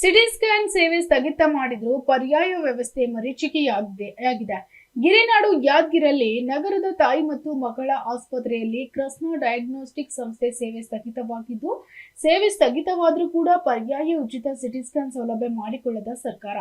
CT scan ಸೇವೆ ಸ್ಥಗಿತ ಮಾಡಿದ್ರು ಪರ್ಯಾಯ ವ್ಯವಸ್ಥೆ ಮರೀಚಿಕೆಯಾಗಿದೆ. ಗಿರಿನಾಡು ಯಾದಗಿರಿಯಲ್ಲಿ ನಗರದ ತಾಯಿ ಮತ್ತು ಮಕ್ಕಳ ಆಸ್ಪತ್ರೆಯಲ್ಲಿ ಕೃಷ್ಣ ಡಯಾಗ್ನೋಸ್ಟಿಕ್ ಸಂಸ್ಥೆ ಸೇವೆ ಸ್ಥಗಿತವಾಗಿದ್ದು, ಸೇವೆ ಸ್ಥಗಿತವಾದರೂ ಕೂಡ ಪರ್ಯಾಯ ಉಚಿತ ಸಿಟಿ ಸ್ಕ್ಯಾನ್ ಸೌಲಭ್ಯ ಮಾಡಿಕೊಳ್ಳದ ಸರ್ಕಾರ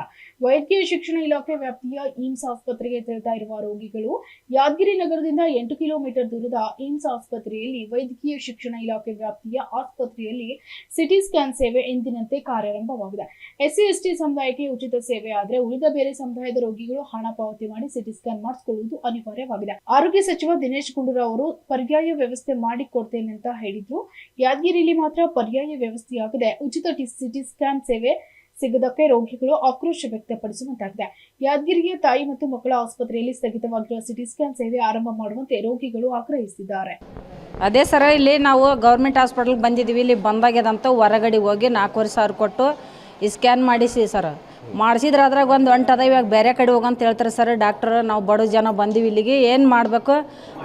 ವೈದ್ಯಕೀಯ ಶಿಕ್ಷಣ ಇಲಾಖೆ ವ್ಯಾಪ್ತಿಯ ಏಮ್ಸ್ ಆಸ್ಪತ್ರೆಗೆ ತೆರಳುತ್ತಾ ಇರುವ ರೋಗಿಗಳು ಯಾದಗಿರಿ ನಗರದಿಂದ 8 ಕಿಲೋಮೀಟರ್ ದೂರದ ಏಮ್ಸ್ ಆಸ್ಪತ್ರೆಯಲ್ಲಿ ವೈದ್ಯಕೀಯ ಶಿಕ್ಷಣ ಇಲಾಖೆ ವ್ಯಾಪ್ತಿಯ ಆಸ್ಪತ್ರೆಯಲ್ಲಿ ಸಿಟಿ ಸ್ಕ್ಯಾನ್ ಸೇವೆ ಎಂದಿನಂತೆ ಕಾರ್ಯಾರಂಭವಾಗಿದೆ. SC/ST ಸಮುದಾಯಕ್ಕೆ ಉಚಿತ ಸೇವೆ ಆದರೆ ಉಳಿದ ಬೇರೆ ಸಮುದಾಯದ ರೋಗಿಗಳು ಹಣ ಪಾವತಿ ಮಾಡಿ ಸಿಟಿ ಸ್ಕ್ಯಾನ್ ಮಾಡಿಸಿಕೊಳ್ಳುವುದು ಅನಿವಾರ್ಯವಾಗಿದೆ. ಆರೋಗ್ಯ ಸಚಿವ ದಿನೇಶ್ ಗುಂಡೂರಾವ್ ಅವರು ಪರ್ಯಾಯ ವ್ಯವಸ್ಥೆ ಮಾಡಿಕೊಡ್ತೇನೆ ಅಂತ ಹೇಳಿದ್ರು. ಯಾದಗಿರಿಯಲ್ಲಿ ಮಾತ್ರ ಪರ್ಯಾಯ ವ್ಯವಸ್ಥೆಯಾಗಿದೆ. ಉಚಿತ ಸಿಟಿ ಸ್ಕ್ಯಾನ್ ಸೇವೆ ಸಿಗದಕ್ಕೆ ರೋಗಿಗಳು ಆಕ್ರೋಶ ವ್ಯಕ್ತಪಡಿಸುವಂತಾಗಿದೆ. ಯಾದಗಿರಿಯ ತಾಯಿ ಮತ್ತು ಮಕ್ಕಳ ಆಸ್ಪತ್ರೆಯಲ್ಲಿ ಸ್ಥಗಿತವಾಗಿರುವ ಸಿಟಿ ಸ್ಕ್ಯಾನ್ ಸೇವೆ ಆರಂಭ ಮಾಡುವಂತೆ ರೋಗಿಗಳು ಆಗ್ರಹಿಸಿದ್ದಾರೆ. ಅದೇ ಸರ, ಇಲ್ಲಿ ನಾವು ಗೌರ್ಮೆಂಟ್ ಹಾಸ್ಪಿಟಲ್ಗೆ ಬಂದಿದ್ದೀವಿ. ಇಲ್ಲಿ ಬಂದಾಗ್ಯದಂತ ಹೊರಗಡೆ ಹೋಗಿ 4,500 ಕೊಟ್ಟು ಸ್ಕ್ಯಾನ್ ಮಾಡಿಸಿ ಸರ್. ಮಾಡಿಸಿದ್ರೆ ಅದ್ರಾಗ ಒಂದು ಅಂಟದ, ಇವಾಗ ಬೇರೆ ಕಡೆ ಹೋಗಂತ ಹೇಳ್ತಾರೆ ಸರ್ ಡಾಕ್ಟರ್. ನಾವು ಬಡ ಜನ ಬಂದೀವಿ ಇಲ್ಲಿಗೆ, ಏನು ಮಾಡಬೇಕು?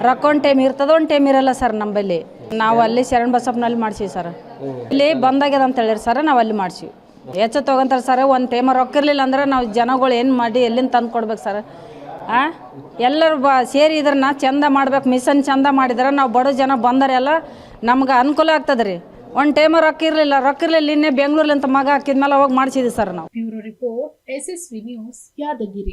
ರೊಕ್ಕ ಒಂದು ಟೈಮ್ ಇರ್ತದೆ, ಒಂದು ಟೈಮ್ ಇರಲ್ಲ ಸರ್ ನಂಬಲ್ಲಿ. ನಾವು ಅಲ್ಲಿ ಶರಣ ಬಸಪ್ಪನಲ್ಲಿ ಮಾಡಿಸಿವಿ ಸರ್. ಇಲ್ಲಿ ಬಂದಾಗ್ಯದ ಅಂತ ಹೇಳಿರಿ ಸರ್, ನಾವು ಅಲ್ಲಿ ಮಾಡಿಸಿವಿ. ಹೆಚ್ಚು ತೊಗೊಂತಾರೆ ಸರ್. ಒಂದು ಟೈಮ್ ರೊಕ್ಕ ಇರಲಿಲ್ಲ ಅಂದ್ರೆ ನಾವು ಜನಗಳು ಏನು ಮಾಡಿ ಎಲ್ಲಿಂದ ತಂದು ಕೊಡ್ಬೇಕು ಸರ್? ಎಲ್ಲರೂ ಸೇರಿ ಇದ್ರನ್ನ ಚಂದ ಮಾಡ್ಬೇಕು. ಮಿಷನ್ ಚಂದ ಮಾಡಿದ್ರೆ ನಾವು ಬಡ ಜನ ಬಂದರೆಲ್ಲ ನಮ್ಗೆ ಅನುಕೂಲ ಆಗ್ತದೆ ರೀ. ಒಂದು ಟೈಮ್ ರೊಕ್ಕ ಇರಲಿಲ್ಲ ನಿನ್ನೆ ಬೆಂಗಳೂರಲ್ಲಿ ಅಂತ ಮಗ ಹಾಕಿದ್ಮೇಲೆ ಹೋಗಿ ಮಾಡಿಸಿದ್ವಿ ಸರ್ ನಾವು. Bureau report SSV news Yadgir.